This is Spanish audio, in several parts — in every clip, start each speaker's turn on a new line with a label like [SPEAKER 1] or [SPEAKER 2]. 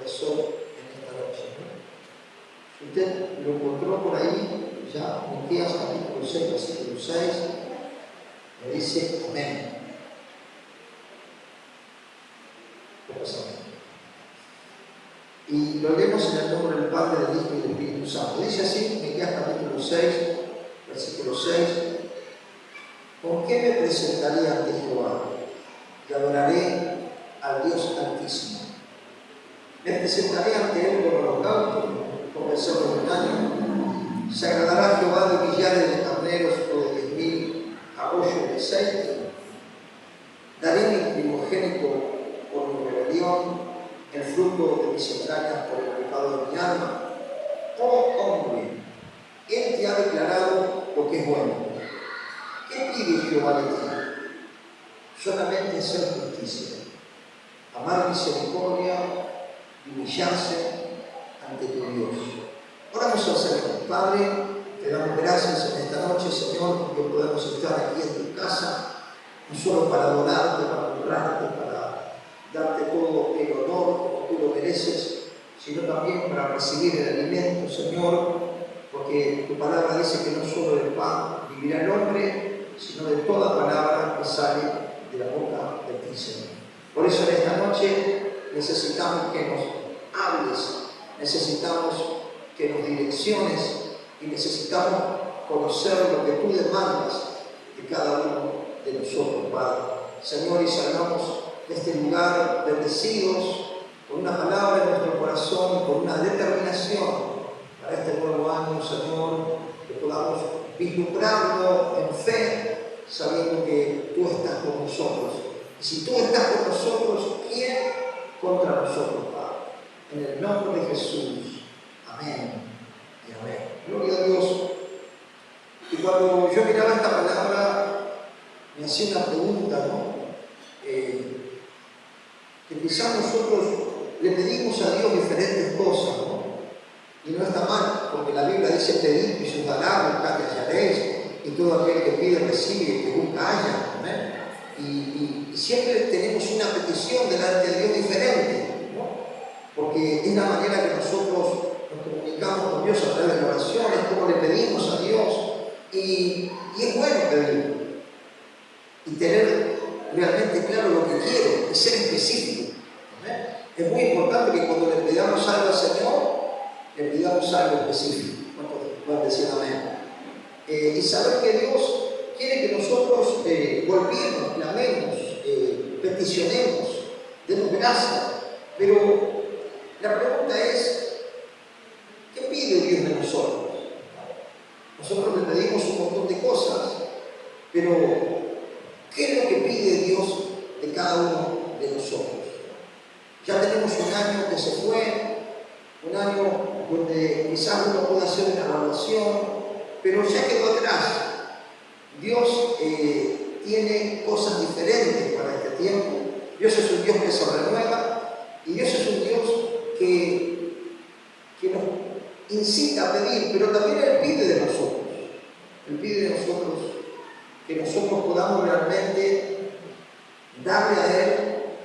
[SPEAKER 1] corazón en esta noche, ¿no? Si usted lo encontró por ahí, ya, Miqueas capítulo 6, versículo 6, me dice amén. Y lo leemos en el nombre del Padre, del Hijo y del Espíritu Santo. Dice así, Miqueas capítulo 6, versículo 6. ¿Con qué me presentaré ante Jehová? Y adoraré al Dios Altísimo. Me presentaré ante Él con holocausto, con becerro de un año. Se agradará a Jehová de millares de carneros o de 10.000 arroyos de aceite. Daré mi primogénito por mi rebelión, el fruto de mis entrañas por el pecado de mi alma. Oh hombre, Él te ha declarado lo que es bueno. ¿Qué pide Jehová de ti? Solamente hacer justicia, amar misericordia y humillarse ante tu Dios. Oramos al Señor. Padre, te damos gracias en esta noche, Señor, porque podemos estar aquí en tu casa, no solo para adorarte, para honrarte, para darte todo el honor como tú lo mereces, sino también para recibir el alimento, Señor, porque tu palabra dice que no solo del pan vivirá el hombre, sino de toda palabra que sale de la boca de ti, Señor. Por eso en esta noche necesitamos que nos hables, necesitamos que nos direcciones y necesitamos conocer lo que tú demandas de cada uno de nosotros, Padre. Señor, y salgamos de este lugar bendecidos con una palabra en nuestro corazón, con una determinación para este nuevo año, Señor, que podamos vislumbrarlo en fe, sabiendo que tú estás con nosotros. Y si tú estás con nosotros, ¿quién contra nosotros, Padre? En el nombre de Jesús. Amén y amén. Gloria a Dios. Y cuando yo miraba esta palabra, me hacía una pregunta, ¿no? Que quizás nosotros le pedimos a Dios diferentes cosas, ¿no? Y no está mal, porque la Biblia dice: pedid y se os dará, buscad y hallaréis, y todo aquel que pide recibe, y que busca halla. ¿Amén? Y siempre tenemos una petición delante de Dios diferente, ¿no? Porque es la manera que nosotros nos comunicamos con Dios a través de la oración, es como le pedimos a Dios. Y es bueno pedir y tener realmente claro lo que quiero y ser específico. ¿Amén? Es muy importante que cuando le pidamos algo al Señor, le pidamos algo específico. ¿Cuántos pueden decir amén? Y saber que Dios quiere que nosotros volvamos, clamemos, peticionemos, demos gracias. Pero la pregunta es: ¿qué pide Dios de nosotros? Nosotros le pedimos un montón de cosas, pero ¿qué es lo que pide Dios de cada uno de nosotros? Ya tenemos un año que se fue, un año donde quizás uno pueda hacer una evaluación, pero ya quedó atrás. Dios tiene cosas diferentes para este tiempo. Dios es un Dios que se renueva y Dios es un Dios que nos incita a pedir, pero también Él pide de nosotros. Él pide de nosotros que nosotros podamos realmente darle a Él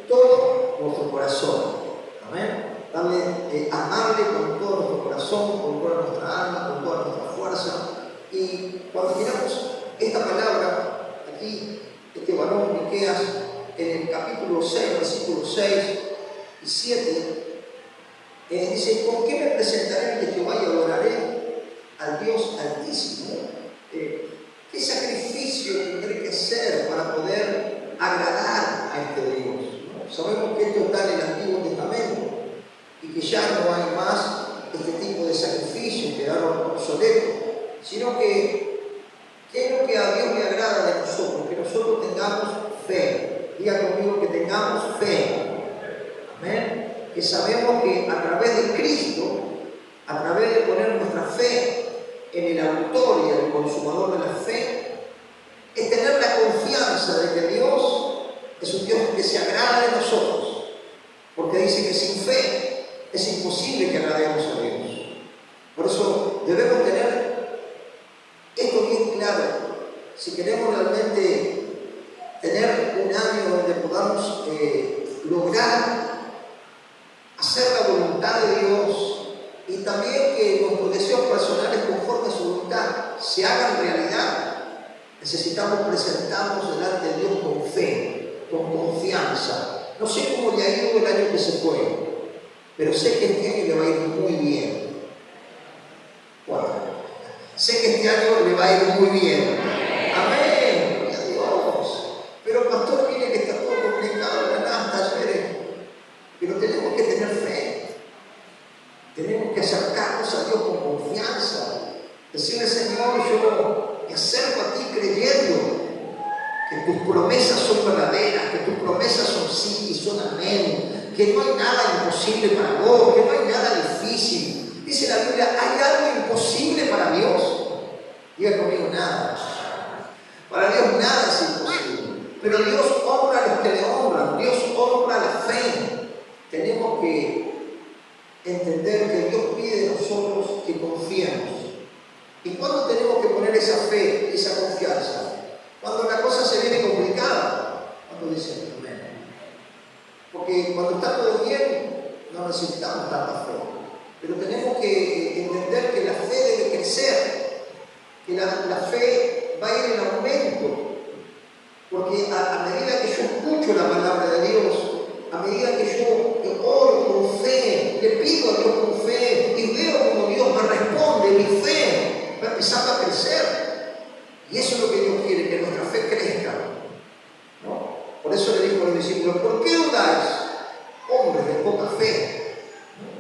[SPEAKER 1] todo nuestro corazón. Amén. Amarle con todo nuestro corazón, con toda nuestra alma, con toda nuestra fuerza. Y cuando miramos esta palabra, aquí, este varón Miqueas, en el capítulo 6, versículos 6 y 7, dice: ¿con qué me presentaré ante Jehová y adoraré al Dios Altísimo? ¿Qué sacrificio tendré que hacer para poder agradar a este Dios? ¿No? Sabemos que esto está en el Antiguo Testamento y que ya no hay más este tipo de sacrificios, quedaron obsoletos, sino que ¿qué es lo que a Dios le agrada de nosotros? Que nosotros tengamos fe. Diga conmigo: que tengamos fe. Amén. Que sabemos que a través de Cristo, a través de poner nuestra fe en el autor y el consumador de la fe, es tener la confianza de que Dios es un Dios que se agrada de nosotros, porque dice que sin fe es imposible que agrademos a Dios. Por eso debemos tener esto bien claro. Si queremos realmente tener un año donde podamos lograr hacer la voluntad de Dios y también que nuestros deseos personales conforme a su voluntad se hagan realidad, necesitamos presentarnos delante de Dios con fe, con confianza. No sé cómo le ha ido el año que se fue, pero sé que este año le va a ir muy bien. Bueno, sé que este año le va a ir muy bien. Amén. Gloria a Dios. Pero pastor, mire que está todo complicado, ¿verdad? Talleres. Pero tenemos que tener fe. Tenemos que acercarnos a Dios con confianza. Decirle, Señor, yo me acerco a ti creyendo que tus promesas son verdaderas, que tus promesas son sí y son amén, que no hay nada imposible para vos, que no hay nada difícil. Dice la Biblia, ¿hay algo imposible para Dios? Diga conmigo, nada. Para Dios nada es imposible. Pero Dios honra a los que le honran, Dios honra la fe. Tenemos que entender que Dios pide de nosotros que confiemos. ¿Y cuándo tenemos que poner esa fe, esa confianza? Cuando la cosa se viene complicada. Cuando dicen amén. Porque cuando está todo bien, no necesitamos tanta fe. Pero tenemos que entender que la fe debe crecer, que la fe va a ir en aumento. Porque a medida que yo escucho la palabra de Dios, a medida que yo oro con fe, le pido a Dios con fe y veo como Dios me responde, mi fe va empezando a crecer. Y eso es lo que Dios quiere, que nuestra fe crezca, ¿no? Por eso le digo a los discípulos, ¿por qué dudáis? Hombres de poca fe,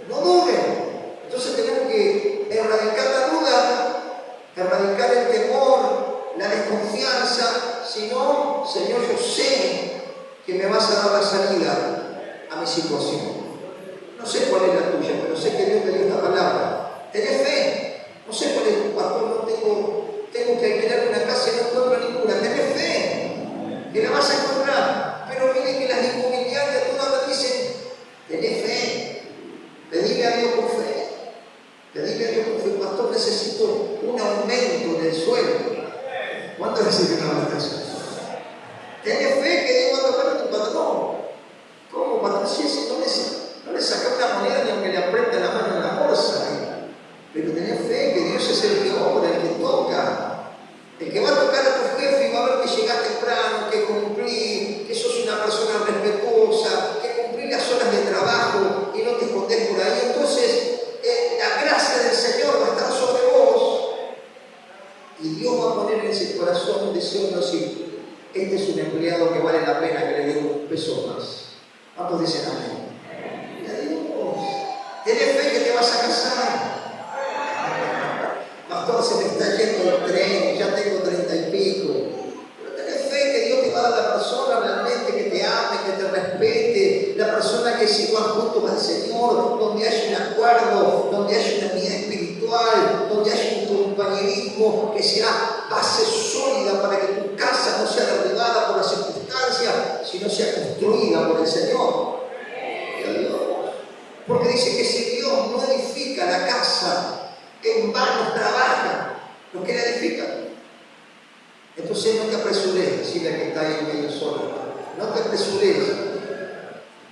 [SPEAKER 1] no duden. Entonces tenemos que erradicar la duda, erradicar el temor, la desconfianza. Si no, Señor, yo sé que me vas a dar la salida a mi situación. No sé cuál es la tuya, pero sé que Dios te dio esta palabra. Tenés fe. No sé cuál es tu pastor, no tengo que alquilar una casa y no encuentro ninguna. Tenés fe, que la vas a encontrar. Pero miren que las inmobiliarias todas me dicen, tenés fe. Pedile a Dios con fe. Pedile a Dios con fe. Pastor, necesito un aumento del sueldo. ¿Cuánto necesitas un aumento del sueldo? Tenés fe que Dios va a tocar a tu patrón. ¿Cómo, pastor? Si no le saca una moneda ni aunque le aprieta la mano en la bolsa. Pero tenés fe que Dios es el que obra, el que toca. El que va a tocar a tu jefe y va a ver que llegas temprano, que cumplís, que sos una persona respetuosa, que cumplís las horas de trabajo y no te escondés por ahí. Entonces, la gracia del Señor va a estar sobre vos. Y Dios va a poner en ese corazón un deseo de decir, este es un empleado que vale la pena que le dé un peso más. ¿Cuántos dicen amén? Y a Dios, tenés fe que te vas a casar. Pastor, se me está yendo el tren, ya tengo 30 y pico. Pero tenés fe que Dios te va a dar la persona realmente que te ame, que te respete, la persona que se igual junto al Señor, donde haya un acuerdo, donde haya una unidad espiritual, donde haya un compañerismo que sea base sólida para que tu casa no sea derribada por las circunstancias, sino sea construida por el Señor. Porque dice que si Dios no edifica la casa, en vano trabajan los que la edifican. Entonces no te apresures, decirle a que está ahí medio sola. No te apresures.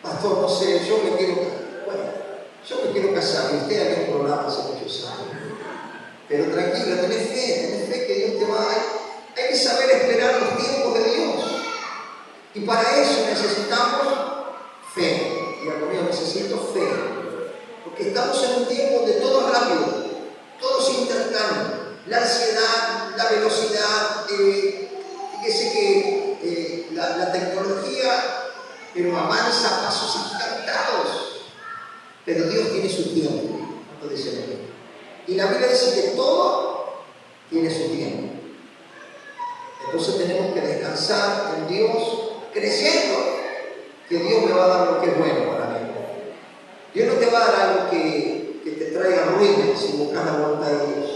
[SPEAKER 1] Pastor, no sé, yo me quiero casar. Y usted había un programa hace muchos años. Pero tranquila, tenés fe que Dios te va a dar. Hay que saber esperar los tiempos de Dios. Y para eso necesitamos fe. Y al conmigo necesito fe. Porque estamos en un tiempo donde todo es rápido. Todo se intercambia. La ansiedad, la velocidad, fíjese que la tecnología, pero avanza a pasos agigantados. Pero Dios tiene su tiempo. ¿Cuánto dice la Biblia? Y la Biblia dice que todo tiene su tiempo. Entonces tenemos que descansar en Dios, creyendo que Dios me va a dar lo que es bueno para mí. Dios no te va a dar algo que te traiga ruina si buscas la voluntad de Dios.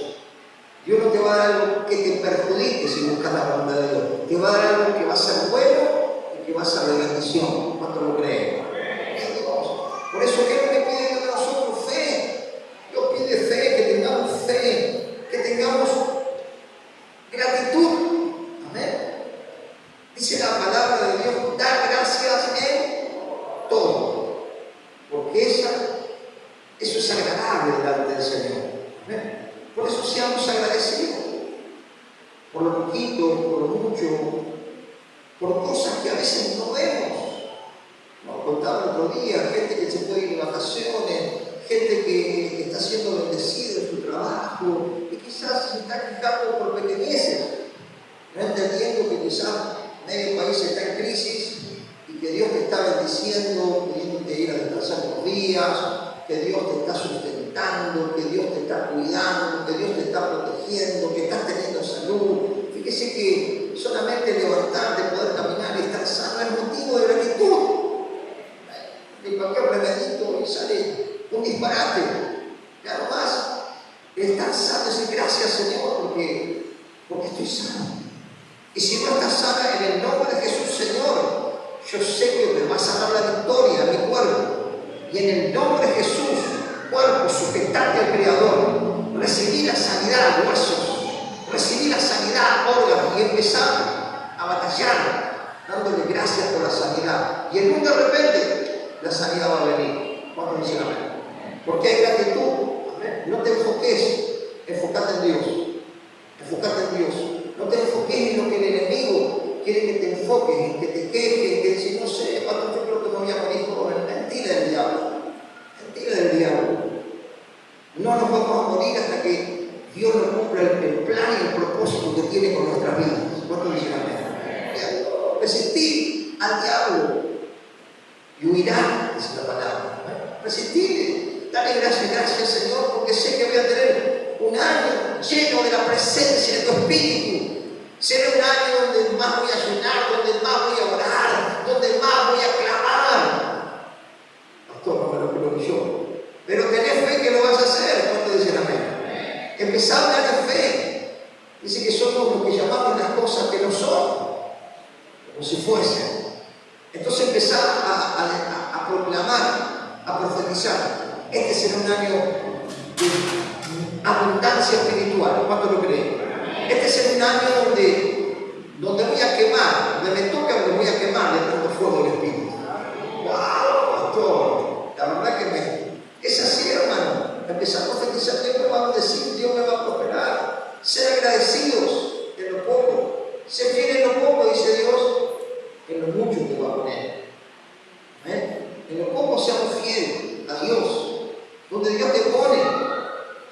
[SPEAKER 1] Dios no te va a dar algo que te perjudique si buscas la voluntad de Dios. Te va a dar algo que va a ser bueno y que va a ser de bendición. ¿Cuánto lo creen? Por eso, ¿qué es lo que pide Dios de nosotros? Fe. Dios pide fe, que tengamos fe, que tengamos gratitud. Amén. Dice la palabra de Dios, da gracias en todo, porque es eso es agradable delante del Señor. ¿Ven? Por eso seamos agradecidos. Por lo poquito, por lo mucho, por cosas que a veces no vemos. Nos contaba el otro día, gente que se puede ir de vacaciones, gente que está siendo bendecida en su trabajo y quizás se está quejando por pequeñeces, no entendiendo que quizás medio país está en crisis y que Dios te está bendiciendo, pidiéndote ir a descansar unos días, que Dios te está sustentando, que Dios te está cuidando, que Dios te está protegiendo, que estás teniendo salud. Fíjese que solamente levantarte, poder caminar y estar sano es motivo de gratitud. De cualquier remedito y sale un disparate. Claro más, estar sano, decir gracias Señor porque estoy sano. Y si no estás sana, en el nombre de Jesús, Señor, yo sé que me vas a dar la victoria a mi cuerpo. Y en el nombre de Jesús, cuerpo, sujetarte al Creador, recibí la sanidad a huesos, recibí la sanidad a órganos y empezar a batallar, dándole gracias por la sanidad. Y en un de repente, la sanidad va a venir. ¿Cuánto dicen amén? Porque hay gratitud. ¿Amén? No te enfoques, enfócate en Dios. Enfócate en Dios. No te enfoques en lo que el enemigo quiere que te enfoques, en que te quejes, que si no sé, pastor, yo creo que me voy a morir joven. Mentira del diablo. Mentira del diablo. No nos vamos a morir hasta que Dios nos cumpla el plan y el propósito que tiene con nuestras vidas. ¿Cuánto dicen amén? Resistir al diablo y huirá, dice la palabra. Resistir, dale gracias Señor, porque sé que voy a tener un año lleno de la presencia de tu Espíritu. Será un año donde más voy a ayunar, donde más voy a orar, donde más voy a clamar. Pastor, no me lo creo ni yo. Pero tenés fe que lo vas a hacer. ¿Cuánto dicen amén? Empezá a hablar de fe. Dice que somos los que llamamos las cosas que no son, como si fuesen. Entonces empezá a proclamar, a profetizar. Este será un año de abundancia espiritual. ¿Cuánto lo creen? Este será un año donde voy a quemar, donde me toca, donde voy a quemar de tanto fuego del Espíritu. ¡Wow, pastor! La verdad que es así, hermano. Empezar a profetizar, Dios me va a decir, Dios me va a prosperar. Ser agradecidos en lo poco. Ser fiel en lo poco, dice Dios, en lo mucho te va a poner. ¿Eh? En lo poco seamos fieles a Dios. Donde Dios te pone,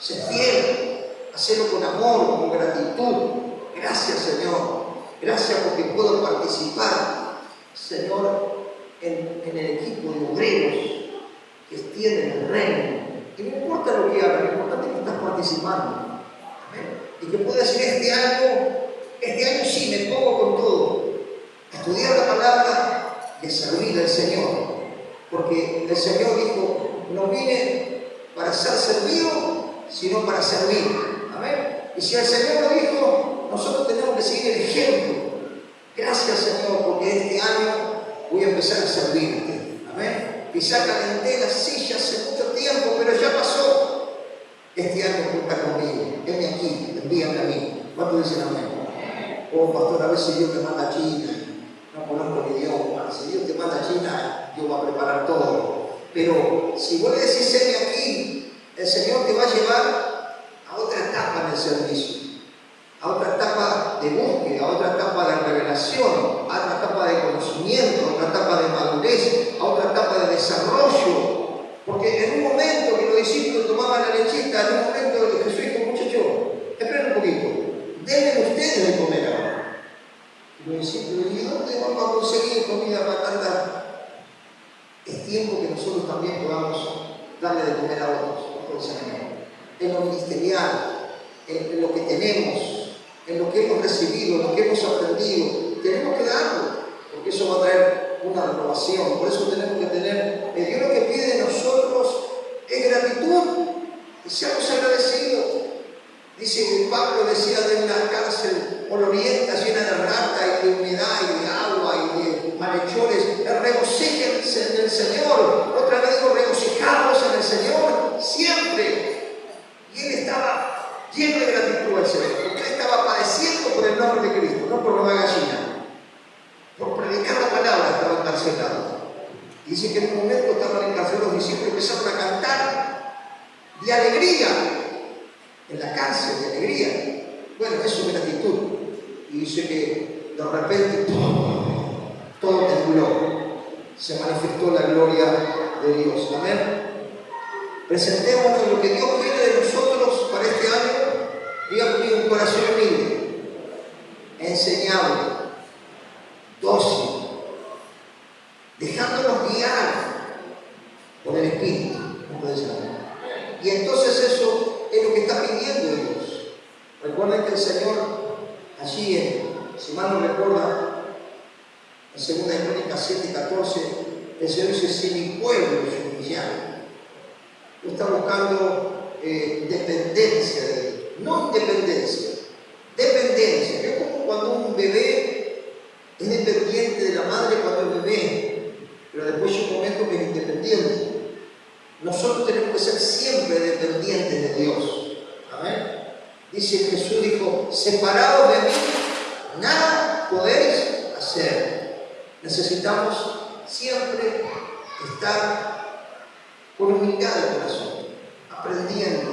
[SPEAKER 1] sé fiel. Hacerlo con amor, con gratitud. Gracias, Señor. Gracias porque puedo participar, Señor, en el equipo de obreros que extienden el reino. Y no importa lo que hagas, lo importante es que estás participando. ¿Amén? Y que puedas decir, este año sí me pongo con todo. Estudiar la palabra y servir al Señor. Porque el Señor dijo, no vine para ser servido, sino para servir. Amén. Y si el Señor lo dijo, nosotros tenemos que seguir el ejemplo. Gracias, Señor, porque este año voy a empezar a servirte. Amén. Quizá calenté la silla hace mucho tiempo, pero ya pasó. Este año cuenta conmigo. Venme aquí, envíame a mí. ¿Cuánto dicen amén? Oh, pastor, a veces Dios te manda a China. No conozco el idioma. Si Dios te manda a China, Dios va a preparar todo. Pero si vos le decís, venme aquí, el Señor te va a llevar a otra etapa en el servicio, a otra etapa de búsqueda, a otra etapa de revelación, a otra etapa de conocimiento, a otra etapa de madurez, a otra etapa de desarrollo. Porque en un momento que los discípulos tomaban la lechita, en un momento que Jesús dijo, muchachos, esperen un poquito, denme ustedes de comer ahora. Y los discípulos, ¿y dónde vamos a conseguir comida para tanta? Es tiempo que nosotros también podamos darle de comer a otros, en lo ministerial, en lo que tenemos, en lo que hemos recibido, en lo que hemos aprendido. Tenemos que darlo, porque eso va a traer una renovación. Por eso tenemos que tener, Dios lo que pide de nosotros es gratitud, y seamos agradecidos. Dice que Pablo decía de una cárcel olorienta llena de rata y de humedad y de agua y de malhechores, regocíjense en el Señor. Otra vez digo, regocijados en el Señor siempre. Y él estaba lleno de gratitud al Señor, porque él estaba padeciendo por el nombre de Cristo, no por robar gallina. Por predicar la palabra estaba encarcelado. Dice que en un momento estaban encarcelados los discípulos y alegría. En la cárcel, de alegría. Bueno, eso es gratitud. Y dice que de repente todo tembló. Se manifestó la gloria de Dios. Amén. Presentémonos lo que Dios quiere de nosotros para este año. Diga conmigo, un corazón humilde, enseñable, dócil, dejándonos guiar por el Espíritu. ¿No puede ser? Y entonces eso es lo que está pidiendo Dios. Recuerden que el Señor, allí si mal no recuerda, en 2 Crónicas 7:14, el Señor dice: si mi pueblo es humillado. Está buscando dependencia de Dios, no independencia, dependencia. Es como cuando un bebé es dependiente de la madre cuando es bebé, pero después llega un momento que es independiente. Nosotros tenemos que ser siempre dependientes de Dios. Amén. Dice Jesús, dijo: separados de mí, nada podéis hacer. Necesitamos siempre estar con humildad de corazón, aprendiendo,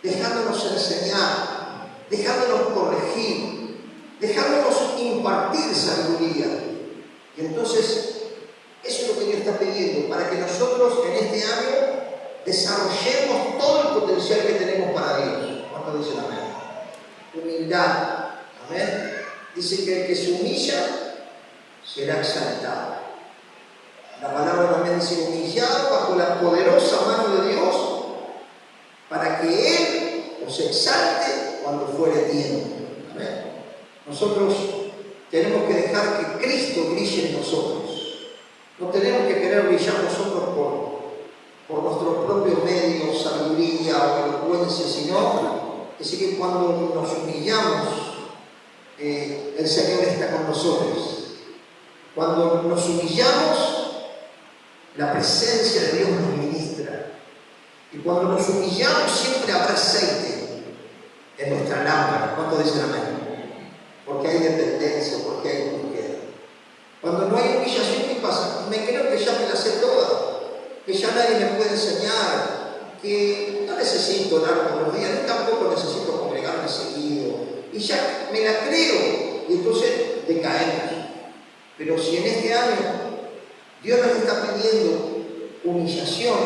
[SPEAKER 1] dejándonos enseñar, dejándonos corregir, dejándonos impartir sabiduría. Y entonces, eso es lo que Dios está pidiendo, para que nosotros en este año desarrollemos todo el potencial que tenemos para Dios. ¿Cuánto dicen amén? Humildad. Amén. Dice que el que se humilla será exaltado. La palabra también dice: humillado bajo la poderosa mano de Dios, para que Él os exalte cuando fuere tiempo. Amén. Nosotros tenemos que dejar que Cristo brille en nosotros. No tenemos que querer brillar nosotros por nuestros propios medios, sabiduría o elocuencia, sino que cuando nos humillamos, el Señor está con nosotros. Cuando nos humillamos, la presencia de Dios nos ministra. Y cuando nos humillamos, siempre habrá aceite en nuestra lámpara. ¿Cuánto dicen amén? Porque hay dependencia, porque hay búsqueda. Cuando no hay humillación, ¿qué pasa? Me creo que ya me la sé toda, que ya nadie me puede enseñar, que no necesito orar todos los días, ni tampoco necesito congregarme seguido. Y ya me la creo, y entonces decaemos. Pero si en este año Dios nos está pidiendo humillación,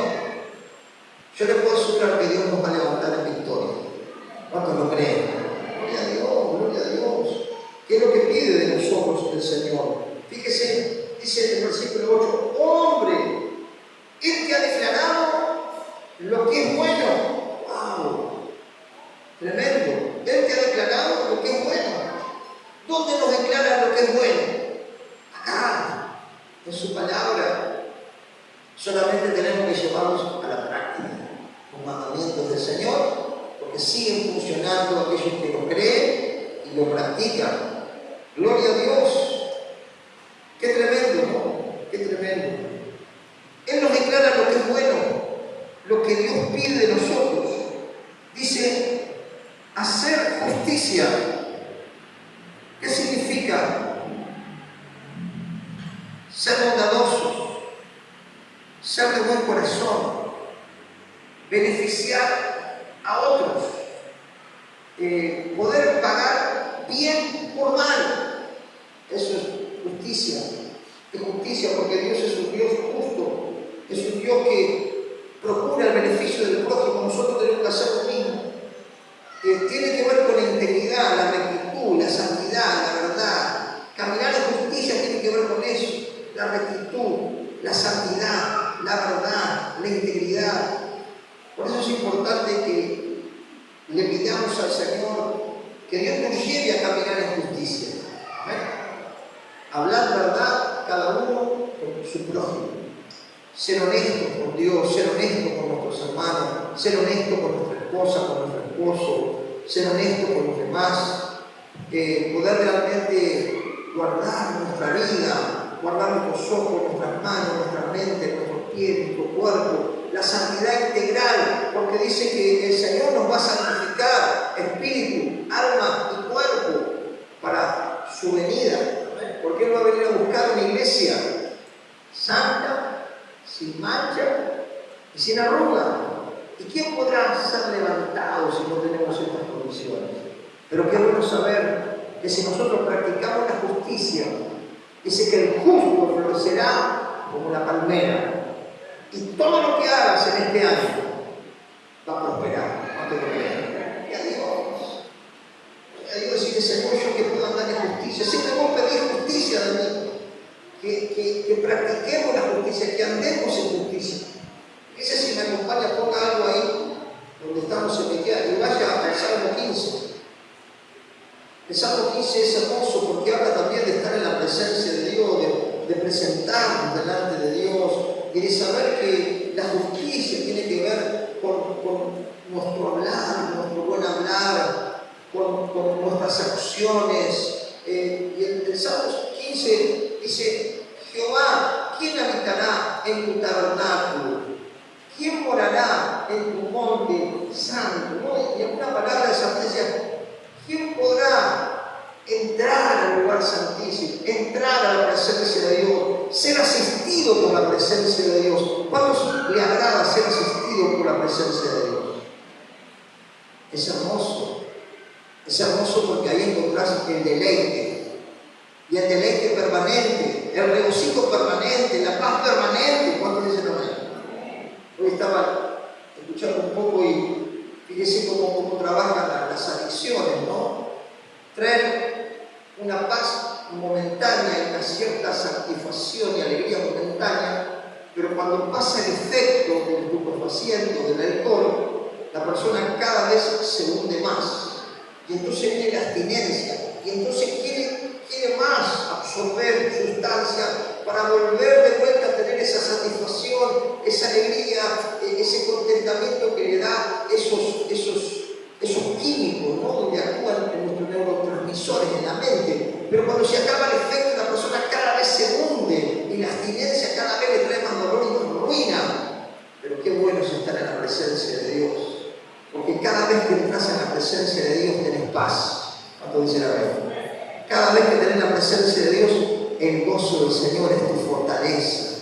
[SPEAKER 1] yo le puedo asegurar que Dios nos va a levantar en victoria. ¿Cuántos lo creen? Gloria a Dios, gloria a Dios. ¿Qué es lo que pide de nosotros el Señor? Fíjese, dice en el versículo 8: hombre, Él te ha declarado lo que es bueno. ¡Wow! Tremendo. Él te ha declarado lo que es bueno. ¿Dónde nos declara lo que es bueno? Acá, en su palabra. Solamente tenemos que llevarlos a la práctica, los mandamientos del Señor, porque siguen funcionando aquellos que lo creen y lo practican. Gloria a Dios. Qué tremendo, ¿no? Qué tremendo. Él nos declara lo que es bueno, lo que Dios pide de nosotros. Dice: hacer justicia. ¿Qué significa? Ser bondadosos, ser de buen corazón, beneficiar a otros, poder pagar bien por mal. Eso es justicia. Es justicia, porque Dios es un Dios justo, es un Dios que procura el beneficio del prójimo. Nosotros tenemos que hacer lo mismo. Tiene que ver con la integridad, la rectitud, la santidad, la verdad. Caminar en justicia tiene que ver con eso: la rectitud, la santidad, la verdad, la integridad. Por eso es importante que le pidamos al Señor que Dios nos lleve a caminar en justicia. ¿Amén? Hablar verdad cada uno con su prójimo. Ser honesto con Dios, ser honesto con nuestros hermanos, ser honesto con nuestra esposa, con nuestro esposo, ser honesto con los demás, poder realmente guardar nuestra vida, guardar nuestros ojos, nuestras manos, nuestra mente, nuestros pies, nuestro cuerpo, la santidad integral, porque dice que el Señor nos va a santificar espíritu, alma y cuerpo para su venida. Porque Él va a venir a buscar una iglesia santa, sin mancha y sin arruga. ¿Y quién podrá ser levantado si no tenemos estas condiciones? Pero qué bueno saber que si nosotros practicamos la justicia, dice que el justo florecerá como la palmera. Y todo lo que hagas en este año va a prosperar. ¿Cuánto lo creen? Y a Dios. Y a Dios decirle, Señor, yo que puedo andar en justicia. Siempre vos pedís justicia de mí. Que practiquemos la justicia, que andemos en justicia. Ese, si me acompaña, ponga algo ahí donde estamos en Miqueas y vaya al Salmo 15. El Salmo 15 es hermoso porque habla también de estar en la presencia de Dios, de presentarnos delante de Dios y de saber que la justicia tiene que ver con nuestro hablar, nuestro buen hablar, con nuestras acciones. Y el Salmo 15 dice: Jehová, ¿quién habitará en tu tabernáculo? ¿Quién morará en tu monte santo? ¿No? Y en una palabra de San decía, ¿quién podrá entrar al lugar santísimo, entrar a la presencia de Dios, ser asistido por la presencia de Dios? ¿Cuántos le agrada ser asistido por la presencia de Dios? Es hermoso porque ahí encontrás el deleite, y el deleite permanente, el regocijo permanente, la paz permanente. ¿Cuántos dicen amén? Hoy estaba escuchando un poco y fíjese cómo trabajan las adicciones, ¿no? Traen una paz momentánea, una cierta satisfacción y alegría momentánea, pero cuando pasa el efecto del estupefaciente, del alcohol, la persona cada vez se hunde más. Y entonces viene la abstinencia, y entonces quiere más absorber sustancia para volver de vuelta a tener esa satisfacción, esa alegría, ese contentamiento que le da esos químicos, ¿no? Donde actúan en nuestros neurotransmisores en la mente. Pero cuando se acaba el efecto, la persona cada vez se hunde y la abstinencia cada vez le trae más dolor y más ruina. Pero qué bueno es estar en la presencia de Dios, porque cada vez que entras en la presencia de Dios tenés paz. ¿Cuánto dicen amén? Cada vez que tenés la presencia de Dios, el gozo del Señor es tu fortaleza.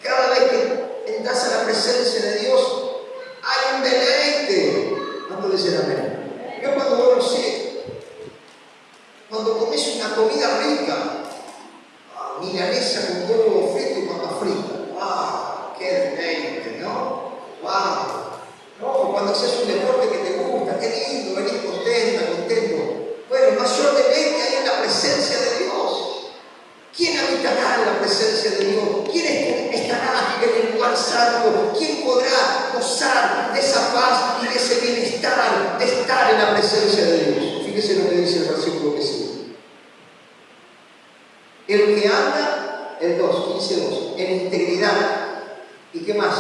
[SPEAKER 1] Cada vez que entras a la presencia de Dios, hay un deleite. ¿Cuánto dicen amén? Yo cuando no sé, cuando comes una comida rica, milanesa con huevo frito y papa frita, ¡wow! ¡Qué deleite!, ¿no? ¡Wow! No, cuando haces un deporte que te gusta, qué lindo, venís contento. Bueno, mayor deleite hay en la presencia de Dios. ¿Quién habitará en la presencia de Dios? ¿Quién estará en el lugar santo? ¿Quién podrá gozar de esa paz y de ese bienestar de estar en la presencia de Dios? Fíjese lo que dice el versículo que sigue. El que anda, el 2, 15:2, en integridad. ¿Y qué más?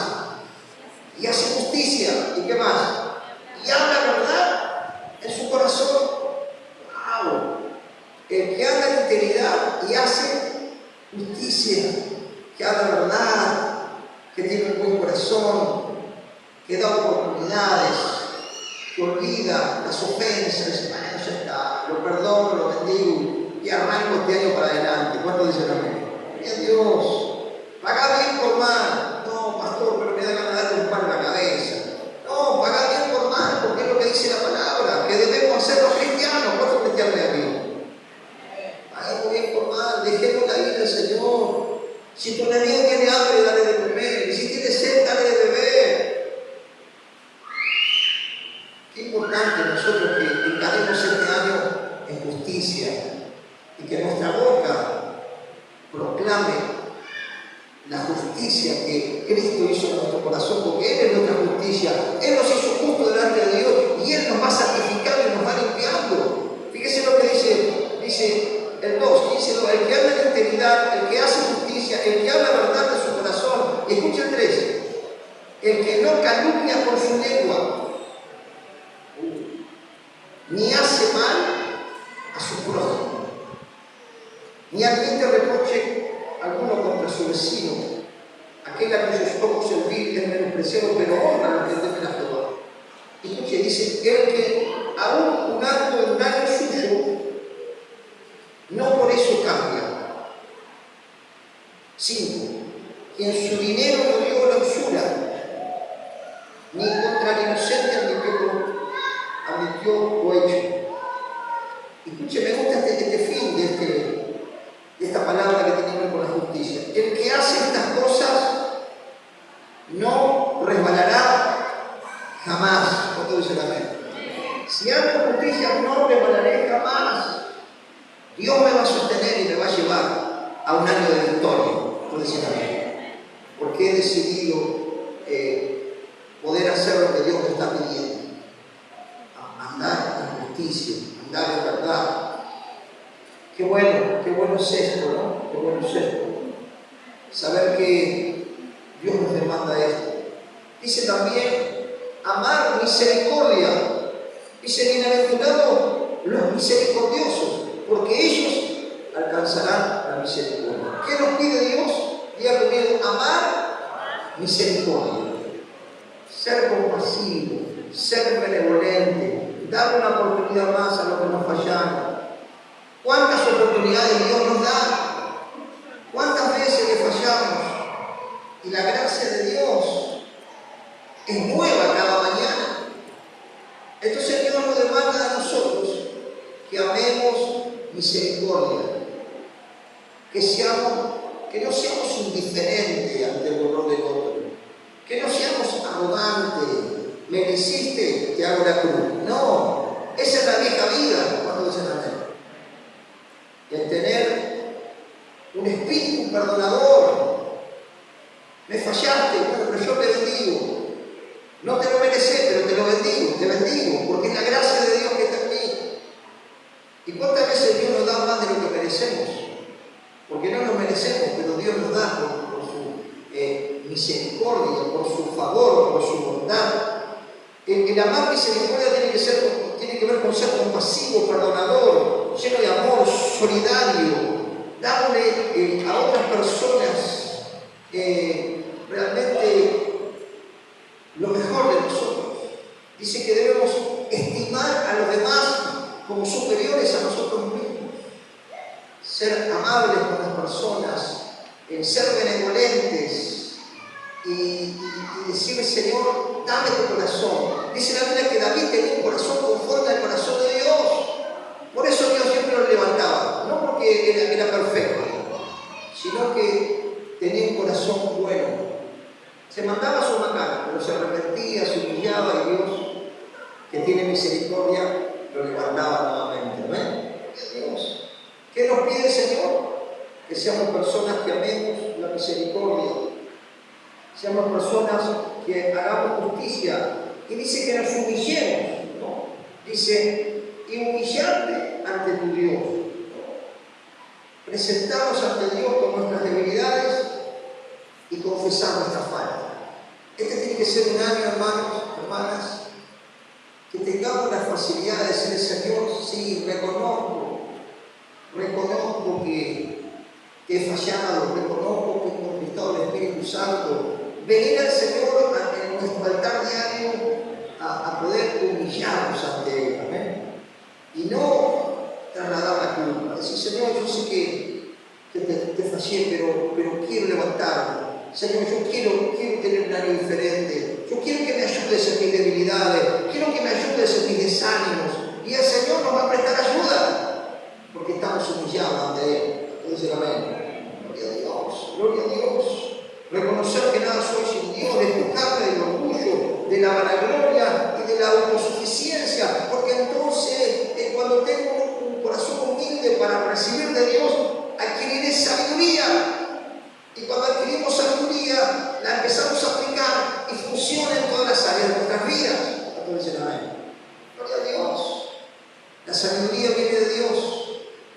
[SPEAKER 1] Y hace justicia. ¿Y qué más? Y habla verdad en su corazón. ¡Wow! El que anda en integridad y hace justicia, que habla verdad, que tiene un buen corazón, que da oportunidades, que olvida las ofensas, dice, bueno, ya está, lo perdono, lo bendigo y arranco este año para adelante. ¿Cuánto dicen amén? ¡Gloria a Dios! Paga bien por mal. No, pastor, pero me da ganas de darle un palo en la cabeza. No, paga bien por mal, porque es lo que dice la palabra, que debemos hacer los cristianos. ¿Cuántos cristianos hay aquí? Paga bien por mal, dejemos la vida del Señor. Si tu enemigo tiene hambre, dale de comer. Y si tiene sed, dale de beber. Qué importante nosotros que encaremos este año en justicia y que nuestra boca proclame la justicia que Cristo hizo en nuestro corazón, porque Él es nuestra justicia. Él nos hizo justo delante de Dios y Él nos va santificando y nos va limpiando. Fíjese lo que dice el 2, 15:2, el que anda en integridad, el que hace justicia, el que habla verdad de su corazón. Y escucha el 3, el que no calumnia con su lengua, ni hace mal a su prójimo, ni admite reproche alguno contra su vecino, aquel a cuyos ojos el vil es menospreciado, pero honra a los que temen a Jehová. Y escuche, dice, el que aún jurando el daño suyo, no por eso cambia. 5. Quien su dinero no dio la usura, ni contra el inocente admitió lo hecho. Escuche, me gusta este fin de esta palabra que tiene que ver con la justicia. El que hace estas cosas no resbalará jamás. ¿Cuánto dice la amén? Si hago justicia no resbalaré jamás. Dios me va a sostener y me va a llevar a un año de victoria. ¿Cuánto dice la amén? Porque he decidido poder hacer lo que Dios me está pidiendo. Andar en justicia, andar en verdad. Qué bueno es esto, ¿no? Qué bueno es esto. Saber que Dios nos demanda esto. Dice también, amar misericordia. Dice, bienaventurados los misericordiosos, porque ellos alcanzarán la misericordia. ¿Qué nos pide Dios? Diga conmigo, amar misericordia. Ser compasivo, ser benevolente, dar una oportunidad más a los que nos fallaron. ¿Cuántas oportunidades Dios nos da? ¿Cuántas veces le fallamos? Y la gracia de Dios es nueva cada mañana. Entonces Dios nos demanda a nosotros que amemos misericordia, que no seamos indiferentes ante el dolor del otro, que no seamos arrogantes. Me lo hiciste, te hago la cruz. No, esa es la vieja vida, cuando dicen amén. El tener un espíritu perdonador. Me fallaste, bueno, pero yo te bendigo. No te lo mereces, pero te bendigo, porque es la gracia de Dios que está en mí. ¿Y cuántas veces Dios nos da más de lo que merecemos? Porque no lo merecemos, pero Dios nos da por su misericordia, por su favor, por su bondad. El amar misericordia tiene que ver con ser compasivo, perdonador, lleno de amor, solidario, darle a otras personas realmente lo mejor de nosotros. Dice que debemos estimar a los demás como superiores a nosotros mismos, ser amables con las personas, ser benevolentes y decirle, Señor, dame tu corazón. Dice la Biblia que David tenía un corazón conforme al corazón de Dios. Por eso Dios siempre lo levantaba, no porque era perfecto, sino que tenía un corazón bueno. Se mandaba su macana, pero se arrepentía, se humillaba, y Dios, que tiene misericordia, lo levantaba nuevamente. ¿Amén? Dios. ¿Qué nos pide el Señor? Que seamos personas que amemos la misericordia, seamos personas que hagamos justicia. Y dice que nos humillemos, ¿no? Dice, y humillarte ante tu Dios, ¿no? Presentarnos ante Dios con nuestras debilidades y confesar nuestra falta. Este tiene que ser un año, hermanos, hermanas, que tengamos la facilidad de decirle, Señor, sí, reconozco que he fallado, reconozco que he conquistado el Espíritu Santo. Venir al Señor en nuestro altar diario a poder humillarnos ante Él, ¿amén? Y no trasladar la culpa. Decir, Señor, yo sé que te fallé, pero quiero levantarme. Señor, yo quiero tener un año diferente. Yo quiero que me ayudes en mis debilidades. Quiero que me ayudes en mis desánimos. Y el Señor nos va a prestar ayuda, porque estamos humillados ante Él. Entonces, amén. Gloria a Dios. Gloria a Dios. Reconocer que nada soy sin Dios, despojarme del orgullo, de la vanagloria y de la autosuficiencia. Porque entonces, cuando tengo un corazón humilde para recibir de Dios, adquiriré sabiduría. Y cuando adquirimos sabiduría, la empezamos a aplicar y funciona en todas las áreas de nuestras vidas. Entonces, amén. Gloria a Dios. La sabiduría viene de Dios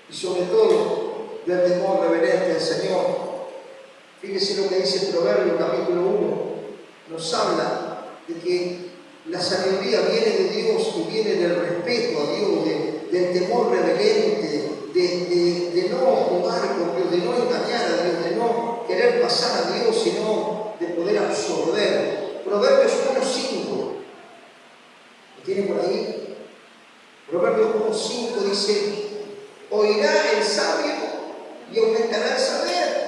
[SPEAKER 1] y sobre todo del temor reverente al Señor. Fíjese lo que dice Proverbios capítulo 1. Nos habla de que la sabiduría viene de Dios y viene del respeto a Dios, del temor reverente, de no jugar con Dios, de no engañar a Dios, de no querer pasar a Dios, sino de poder absorber. Proverbios 1:5. ¿Lo tiene por ahí? Proverbios 1:5 dice, oirá el sabio y aumentará el saber.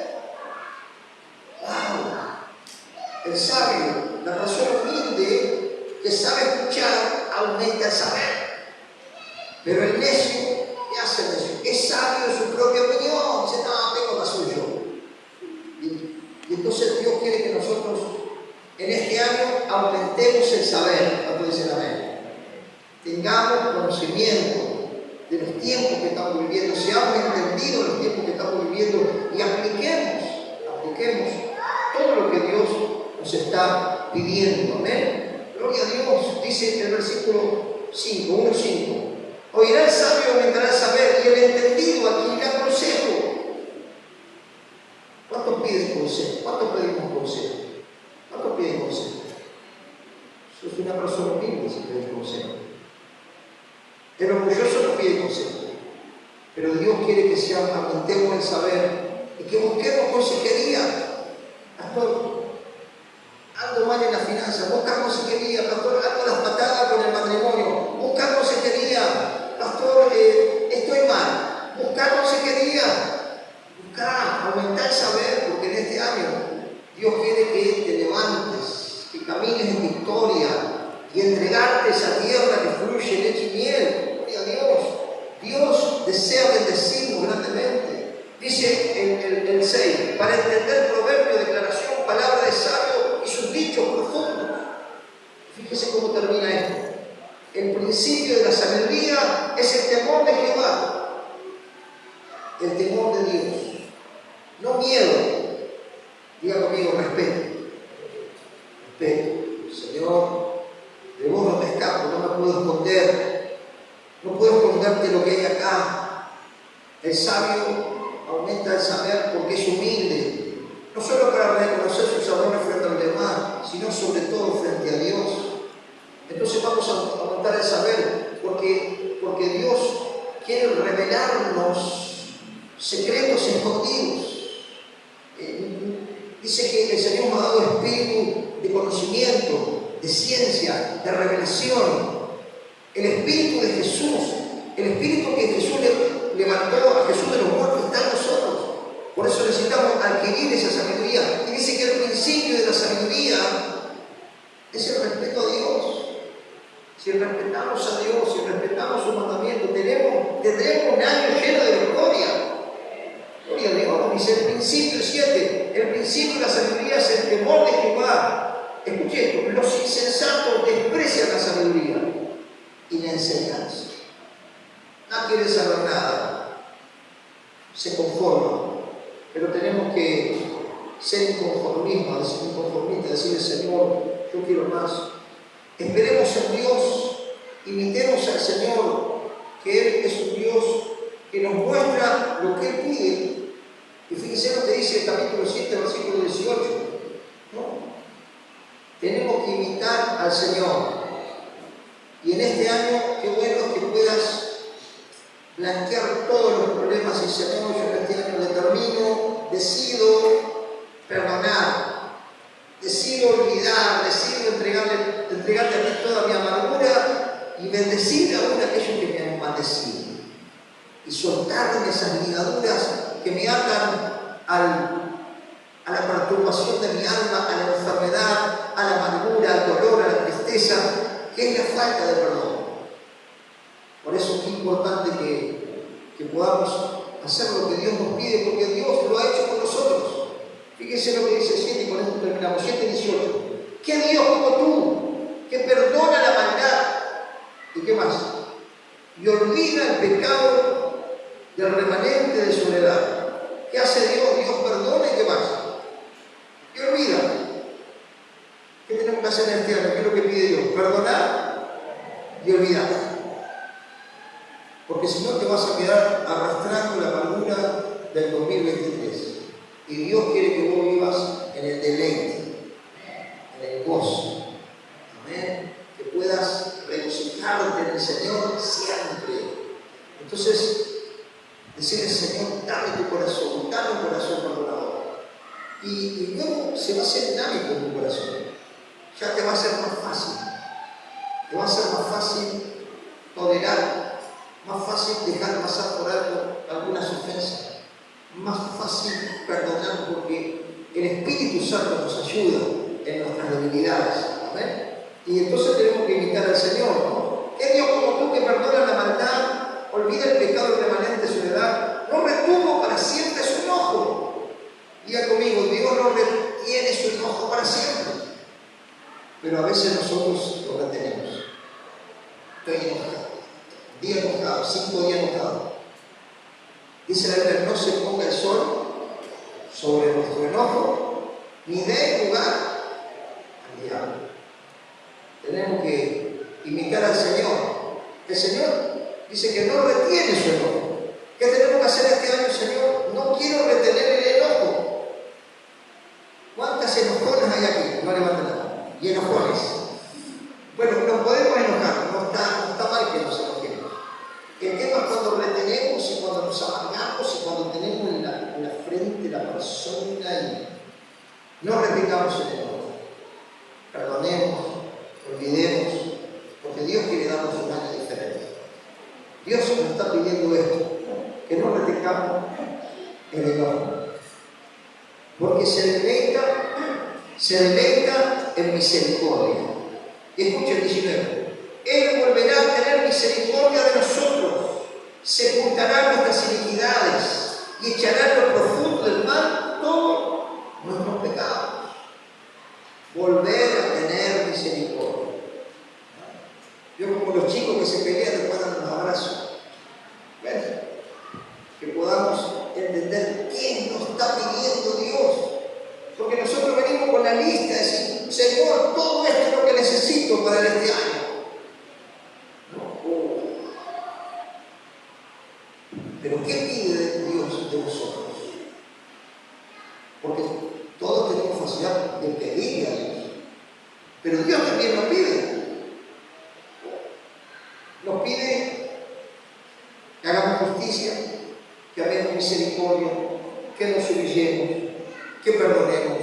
[SPEAKER 1] ¡Wow! El sabio, la persona humilde, que sabe escuchar aumenta el saber. Pero el necio, ¿qué hace el necio? Es sabio en su propia opinión. Dice, no, tengo razón yo. Y entonces Dios quiere que nosotros en este año aumentemos el saber. ¿Cuánto dicen amén? Tengamos conocimiento de los tiempos que estamos viviendo, seamos entendidos los tiempos que estamos viviendo y apliquemos todo lo que Dios nos está pidiendo. Amén. Gloria a Dios. Dice el versículo 5, 1:5. Oirá el sabio, aumentará el saber, y el entendido adquirirá consejo. ¿Cuántos piden consejo? ¿Cuántos pedimos consejo? ¿Cuántos piden consejo? Sos una persona humilde si pides consejo. El orgulloso no pide consejo. Pero Dios quiere que aumentemos el saber y que busquemos consejería. Pastor, ando mal en la finanza, busca consejería. Pastor, ando a las patadas con el matrimonio, busca consejería. Pastor, estoy mal, busca consejería. Busca, aumentar el saber, porque en este año Dios quiere que te levantes, que camines en victoria y entregarte esa tierra que fluye leche y miel. Gloria a Dios. Dios desea bendecirnos grandemente. Dice el 6, para entender proverbio, declaración, palabra de sabio y sus dichos profundos. Fíjese cómo termina esto. El principio de la sabiduría es el temor de Jehová. El temor de Dios. No miedo. Diga conmigo, respeto. Respeto. Señor, de vos no me escapo, no me puedo esconder. No puedo esconderte lo que hay acá. El sabio aumenta el saber porque es humilde, no solo para reconocer sus errores frente a los demás, sino sobre todo frente a Dios. Entonces vamos a aumentar el saber porque Dios quiere revelarnos secretos escondidos. Dice que el Señor nos ha dado espíritu de conocimiento, de ciencia, de revelación. El Espíritu de Jesús, el Espíritu que Jesús levantó a Jesús de los muertos está en nosotros. Por eso necesitamos adquirir esa sabiduría. Y dice que el principio de la sabiduría es el respeto a Dios. Si respetamos a Dios, si respetamos su mandamiento, tendremos un año lleno de victoria. Gloria a Dios. Dice el principio 7. El principio de la sabiduría es el temor de Jehová. Escuche esto, los insensatos desprecian la sabiduría y la enseñanza. No quiere saber nada, se conforma, pero tenemos que ser inconformistas, decirle, Señor, yo quiero más. Esperemos en Dios, imitemos al Señor, que Él es un Dios que nos muestra lo que Él pide. Y fíjense lo que dice el capítulo 7, versículo 18, ¿no? Tenemos que imitar al Señor. Y en este año, qué bueno que puedas blanquear todos los problemas y Señor, yo en este año determino, decido perdonar, decido olvidar, decido entregarte a ti toda mi amargura y bendecir aún a aquellos que me han maldecido. Y soltarme esas ligaduras que me atan a la perturbación de mi alma, a la enfermedad, a la amargura, al dolor, a la tristeza, que es la falta de perdón. Por eso es importante que podamos hacer lo que Dios nos pide, porque Dios lo ha hecho con nosotros. Fíjense lo que dice 7 y con esto terminamos. 7:18. ¿Qué Dios como tú, que perdona la maldad? ¿Y qué más? Y olvida el pecado del remanente de su heredad. ¿Qué hace Dios? Dios perdona y ¿qué más? Y olvida. ¿Qué tenemos que hacer en este año? ¿Qué es lo que pide Dios? Perdonar y olvidar. Porque si no te vas a quedar arrastrando la amargura del 2023. Y Dios quiere que vos vivas en el deleite, en el gozo. Amén. Que puedas regocijarte en el Señor siempre. Entonces, decirle, Señor, dame tu corazón, dame un corazón perdonador. Y luego se va a hacer dinámico en tu corazón. Ya te va a ser más fácil. Te va a ser más fácil tolerar. Más fácil dejar pasar por alto algunas ofensas. Más fácil perdonar porque el Espíritu Santo nos ayuda en nuestras debilidades. ¿Amén? Y entonces tenemos que imitar al Señor, ¿no? ¿Qué Dios como tú que perdona la maldad, olvida el pecado remanente de su edad, no retuvo para siempre su enojo? Diga conmigo, Dios no retiene su enojo para siempre. Pero a veces nosotros lo retenemos. Estoy enojado. Día enojado, 5 días enojado. Dice la Biblia, no se ponga el sol sobre nuestro enojo, ni dé lugar al diablo. Tenemos que imitar al Señor. El Señor dice que no retiene su enojo. ¿Qué tenemos que hacer este año, Señor? No quiero retener el enojo. ¿Cuántas enojonas hay aquí? No levanten la mano. Y enojones. Bueno, nos podemos enojar, no está mal que nos enojemos. El tema es cuando retenemos y cuando nos amargamos y cuando tenemos en la frente la persona y no retengamos el enojo. Perdonemos, olvidemos, porque Dios quiere darnos un año diferente. Dios nos está pidiendo esto, que no retengamos el enojo. Porque se deleita en misericordia. Y escucha el 19. Él volverá a tener misericordia de nosotros, sepultará nuestras iniquidades y echará en lo profundo del mar todos nuestros pecados. Volver a tener misericordia. Yo como los chicos que se pelean después dan un abrazo. ¿Ves? Que podamos entender quién nos está pidiendo Dios. Porque nosotros venimos con la lista de decir, Señor, todo esto es lo que necesito para este año. Pero ¿qué pide Dios de nosotros? Porque todos tenemos facilidad de pedirle a Dios. Pero Dios también nos pide. Nos pide que hagamos justicia, que hagamos misericordia, que nos humillemos, que perdonemos,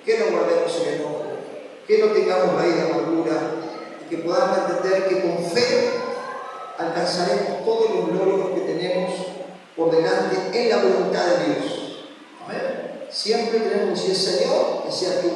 [SPEAKER 1] que no guardemos el enojo, que no tengamos raíz de amargura y que podamos entender que con fe alcanzaremos todos los logros que tenemos por delante en la voluntad de Dios. Amén. Siempre tenemos que decir, Señor, que sea tu